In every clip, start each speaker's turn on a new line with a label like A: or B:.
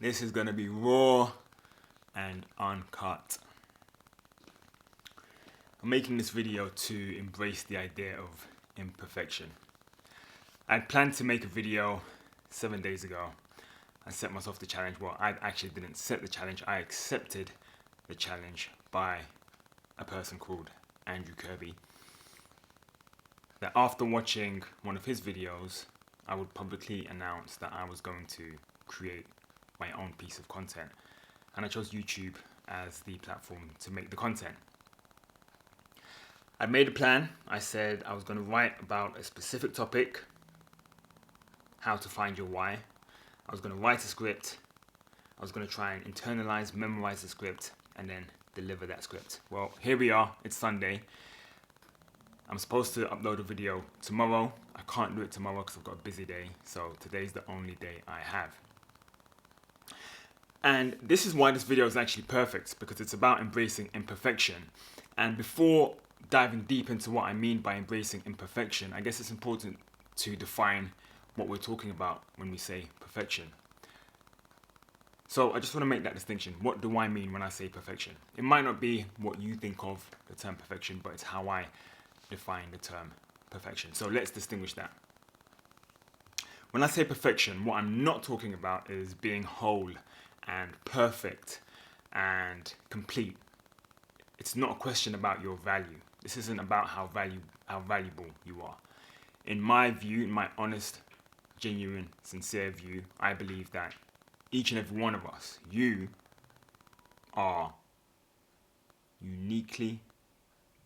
A: This is going to be raw and uncut. I'm making this video to embrace the idea of imperfection. I'd planned to make a video 7 days ago. I set myself the challenge. Well, I actually didn't set the challenge. I accepted the challenge by a person called Andrew Kirby. That after watching one of his videos, I would publicly announce that I was going to create my own piece of content. And I chose YouTube as the platform to make the content. I made a plan. I said I was going to write about a specific topic, how to find your why. I was going to write a script. I was going to try and internalize, memorize the script, and then deliver that script. Well, here we are. It's Sunday. I'm supposed to upload a video tomorrow. I can't do it tomorrow because I've got a busy day. So today's the only day I have. And this is why this video is actually perfect, because it's about embracing imperfection. And before diving deep into what I mean by embracing imperfection, I guess it's important to define what we're talking about when we say perfection. So I just want to make that distinction. What do I mean when I say perfection? It might not be what you think of the term perfection, but it's how I define the term perfection. So let's distinguish that. When I say perfection, what I'm not talking about is being whole and perfect and complete. It's not a question about your value. This isn't about how valuable you are. In my view, in my honest, genuine, sincere view, I believe that each and every one of us, you are uniquely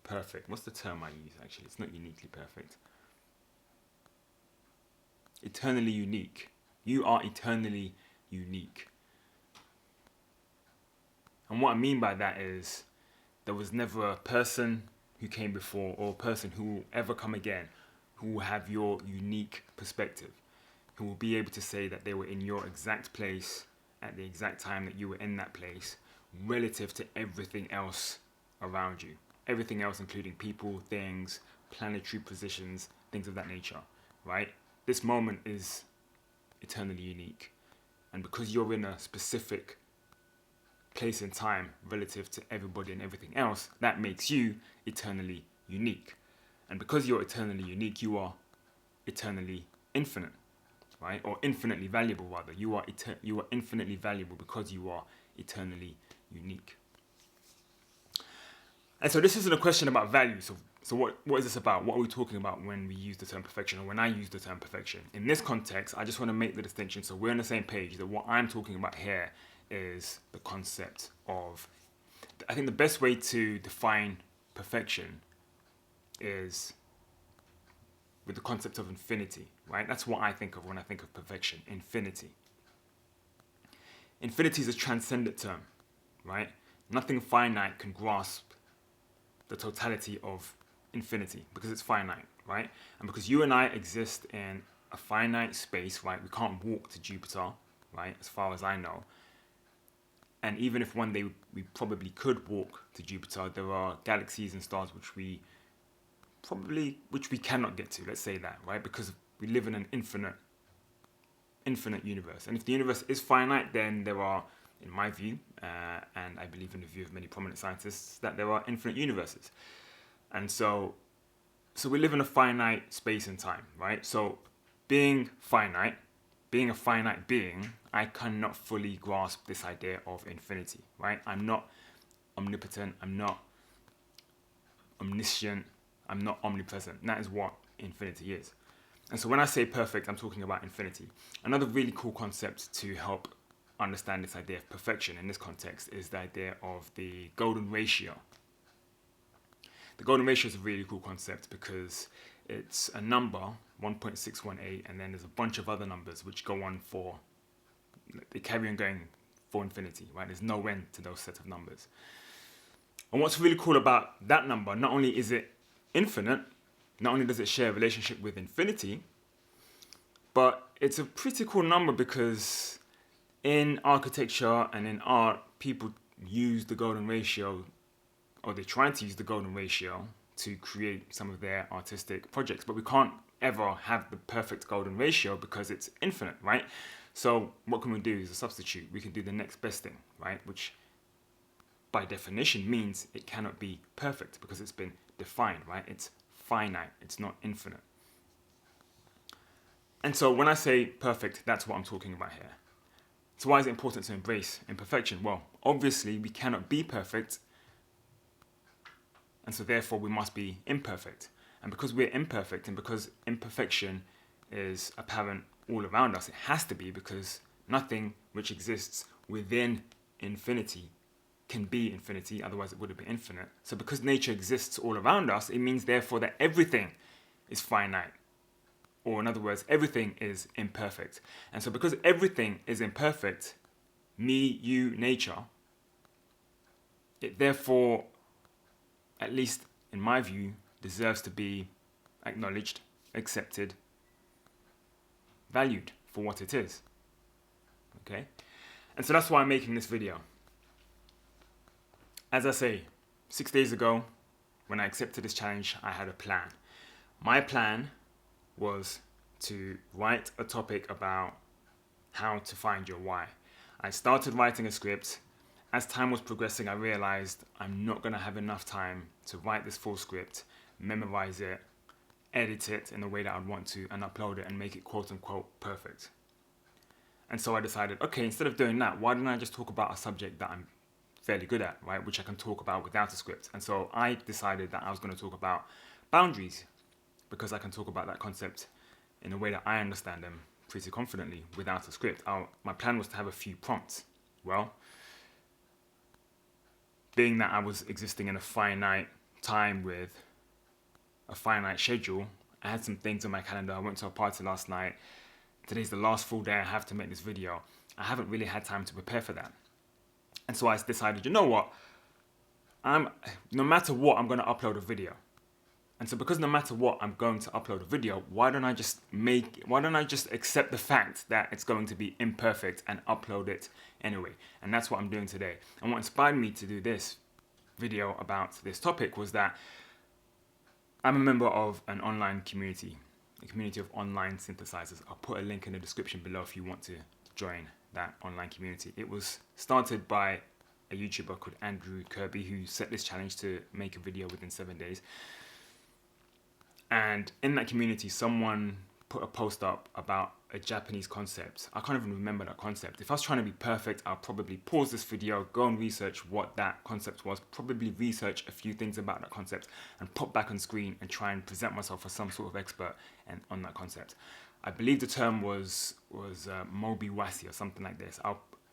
A: perfect. What's the term I use actually? It's not uniquely perfect. Eternally unique. You are eternally unique. And what I mean by that is there was never a person who came before or a person who will ever come again who will have your unique perspective, who will be able to say that they were in your exact place at the exact time that you were in that place relative to everything else around you. Everything else including people, things, planetary positions, things of that nature, right? This moment is eternally unique. And because you're in a specific place in time relative to everybody and everything else, that makes you eternally unique. And because you're eternally unique, you are eternally infinite, right? Or infinitely valuable, rather. You are infinitely valuable because you are eternally unique. And so this isn't a question about value. So what is this about? What are we talking about when we use the term perfection, or when I use the term perfection? In this context, I just want to make the distinction so we're on the same page that what I'm talking about here is the concept of, I think the best way to define perfection is with the concept of infinity, right? That's what I think of when I think of perfection, infinity. Infinity is a transcendent term, right? Nothing finite can grasp the totality of infinity because it's finite, right? And because you and I exist in a finite space, right? We can't walk to Jupiter, right? As far as I know. And even if one day we probably could walk to Jupiter, there are galaxies and stars which we cannot get to, let's say that, right? Because we live in an infinite universe. And if the universe is finite, then there are, in my view, and I believe in the view of many prominent scientists, that there are infinite universes. And so we live in a finite space and time, right? So being finite, being a finite being, I cannot fully grasp this idea of infinity, right? I'm not omnipotent, I'm not omniscient, I'm not omnipresent. And that is what infinity is. And so when I say perfect, I'm talking about infinity. Another really cool concept to help understand this idea of perfection in this context is the idea of the golden ratio. The golden ratio is a really cool concept because it's a number, 1.618, and then there's a bunch of other numbers which go on for, they carry on going for infinity, right? There's no end to those set of numbers. And what's really cool about that number, not only is it infinite, not only does it share a relationship with infinity, but it's a pretty cool number because in architecture and in art, people use the golden ratio, or they try to use the golden ratio to create some of their artistic projects. But we can't ever have the perfect golden ratio because it's infinite, right? So what can we do as a substitute? We can do the next best thing, right? Which by definition means it cannot be perfect because it's been defined, right? It's finite, it's not infinite. And so when I say perfect, that's what I'm talking about here. So why is it important to embrace imperfection? Well, obviously we cannot be perfect, and so therefore we must be imperfect. And because we're imperfect and because imperfection is apparent all around us, it has to be, because nothing which exists within infinity can be infinity, otherwise it wouldn't be infinite. So because nature exists all around us, it means therefore that everything is finite. Or in other words, everything is imperfect. And so because everything is imperfect, me, you, nature, it therefore, at least in my view, deserves to be acknowledged, accepted, valued for what it is. Okay? And so that's why I'm making this video. As I say, 6 days ago, when I accepted this challenge, I had a plan. My plan was to write a topic about how to find your why. I started writing a script. As time was progressing, I realized I'm not going to have enough time to write this full script, memorize it, edit it in the way that I'd want to, and upload it and make it quote unquote perfect. And so I decided, okay, instead of doing that, why don't I just talk about a subject that I'm fairly good at, right, which I can talk about without a script. And so I decided that I was going to talk about boundaries, because I can talk about that concept in a way that I understand them pretty confidently without a script. My plan was to have a few prompts. Well, being that I was existing in a finite time with a finite schedule, I had some things on my calendar. I went to a party last night. Today's the last full day I have to make this video. I haven't really had time to prepare for that. And so I decided, you know what? No matter what, I'm going to upload a video. And so because no matter what, I'm going to upload a video, why don't I just accept the fact that it's going to be imperfect and upload it anyway? And that's what I'm doing today. And what inspired me to do this video about this topic was that I'm a member of an online community, a community of online synthesizers. I'll put a link in the description below if you want to join that online community. It was started by a YouTuber called Andrew Kirby, who set this challenge to make a video within 7 days. And in that community, someone put a post up about a Japanese concept. I can't even remember that concept. If I was trying to be perfect, I'll probably pause this video, go and research what that concept was, probably research a few things about that concept, and pop back on screen and try and present myself as some sort of expert on that concept. I believe the term was Mobiwasi or something like this.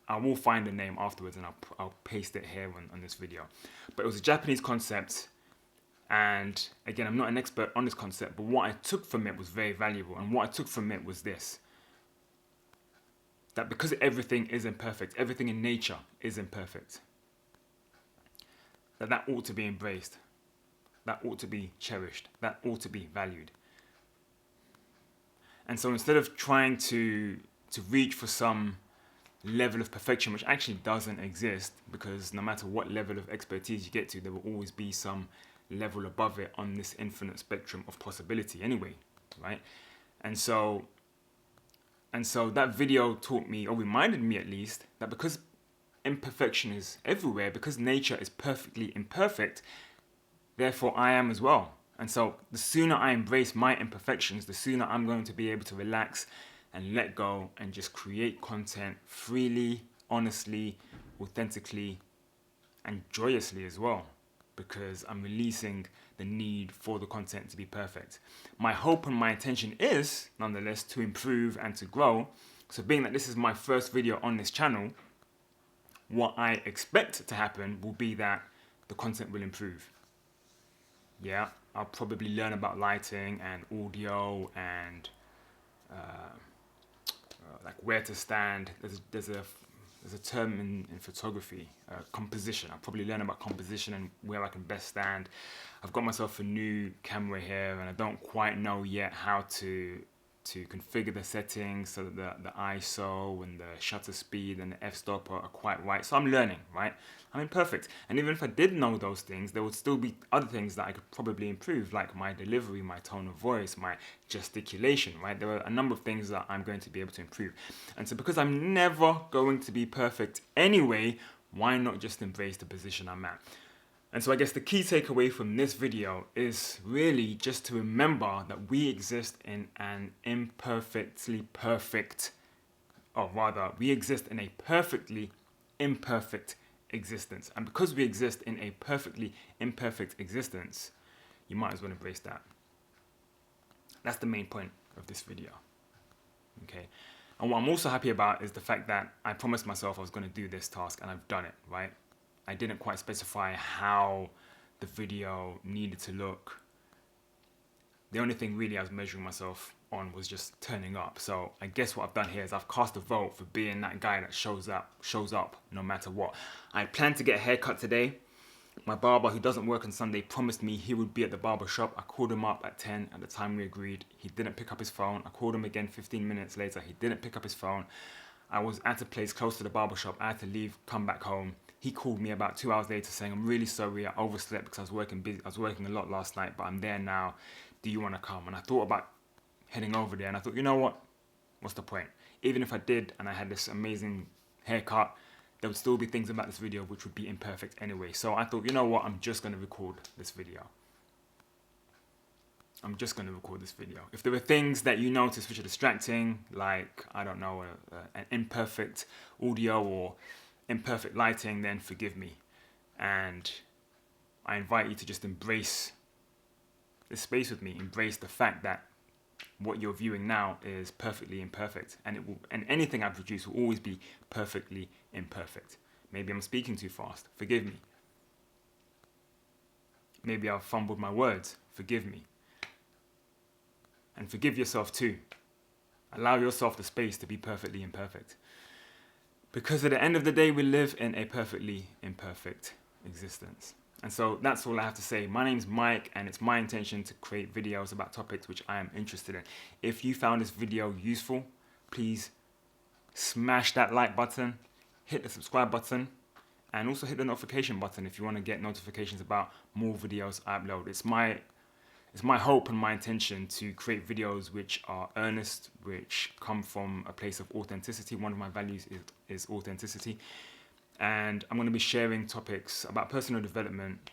A: I will find the name afterwards and I'll paste it here on this video. But it was a Japanese concept. And again, I'm not an expert on this concept, but what I took from it was very valuable. And what I took from it was this: that because everything is imperfect, everything in nature is imperfect, that ought to be embraced, that ought to be cherished, that ought to be valued. And so instead of trying to reach for some level of perfection, which actually doesn't exist, because no matter what level of expertise you get to, there will always be some level above it on this infinite spectrum of possibility anyway, right? And so that video taught me, or reminded me at least, that because imperfection is everywhere, because nature is perfectly imperfect, therefore I am as well. And so the sooner I embrace my imperfections, the sooner I'm going to be able to relax and let go and just create content freely, honestly, authentically, and joyously as well, because I'm releasing the need for the content to be perfect. My hope and my intention is, nonetheless, to improve and to grow. So being that this is my first video on this channel, what I expect to happen will be that the content will improve. Yeah, I'll probably learn about lighting and audio and like where to stand. There's a term in photography, composition. I'll probably learn about composition and where I can best stand. I've got myself a new camera here and I don't quite know yet how to to configure the settings so that the ISO and the shutter speed and the f-stop are quite right. So I'm learning, right? I'm imperfect. And even if I did know those things, there would still be other things that I could probably improve, like my delivery, my tone of voice, my gesticulation, right? There are a number of things that I'm going to be able to improve. And so because I'm never going to be perfect anyway, why not just embrace the position I'm at? And so I guess the key takeaway from this video is really just to remember that we exist in an imperfectly perfect, or rather, we exist in a perfectly imperfect existence. And because we exist in a perfectly imperfect existence, you might as well embrace that. That's the main point of this video. Okay. And what I'm also happy about is the fact that I promised myself I was going to do this task and I've done it, right? I didn't quite specify how the video needed to look. The only thing really I was measuring myself on was just turning up. So I guess what I've done here is I've cast a vote for being that guy that shows up no matter what. I plan to get a haircut today. My barber, who doesn't work on Sunday, promised me he would be at the barber shop. I called him up at 10 at the time we agreed. He didn't pick up his phone. I called him again 15 minutes later. He didn't pick up his phone. I was at a place close to the barber shop. I had to leave, come back home. He called me about 2 hours later saying, I'm really sorry, I overslept because I was working a lot last night, but I'm there now. Do you want to come? And I thought about heading over there and I thought, you know what? What's the point? Even if I did and I had this amazing haircut, there would still be things about this video which would be imperfect anyway. So I thought, you know what? I'm just going to record this video. If there were things that you notice which are distracting, like, I don't know, an imperfect audio or imperfect lighting, then forgive me. And I invite you to just embrace this space with me. Embrace the fact that what you're viewing now is perfectly imperfect, and anything I produce will always be perfectly imperfect. Maybe I'm speaking too fast. Forgive me. Maybe I've fumbled my words. Forgive me. And forgive yourself too. Allow yourself the space to be perfectly imperfect. Because at the end of the day, we live in a perfectly imperfect existence. And so that's all I have to say. My name's Mike, and it's my intention to create videos about topics which I am interested in. If you found this video useful, please smash that like button, hit the subscribe button, and also hit the notification button if you want to get notifications about more videos I upload. It's my hope and my intention to create videos which are earnest, which come from a place of authenticity. One of my values is authenticity. And I'm going to be sharing topics about personal development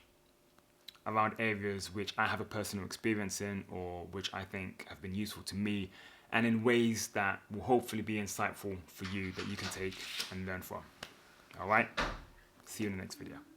A: around areas which I have a personal experience in or which I think have been useful to me, and in ways that will hopefully be insightful for you that you can take and learn from. All right? See you in the next video.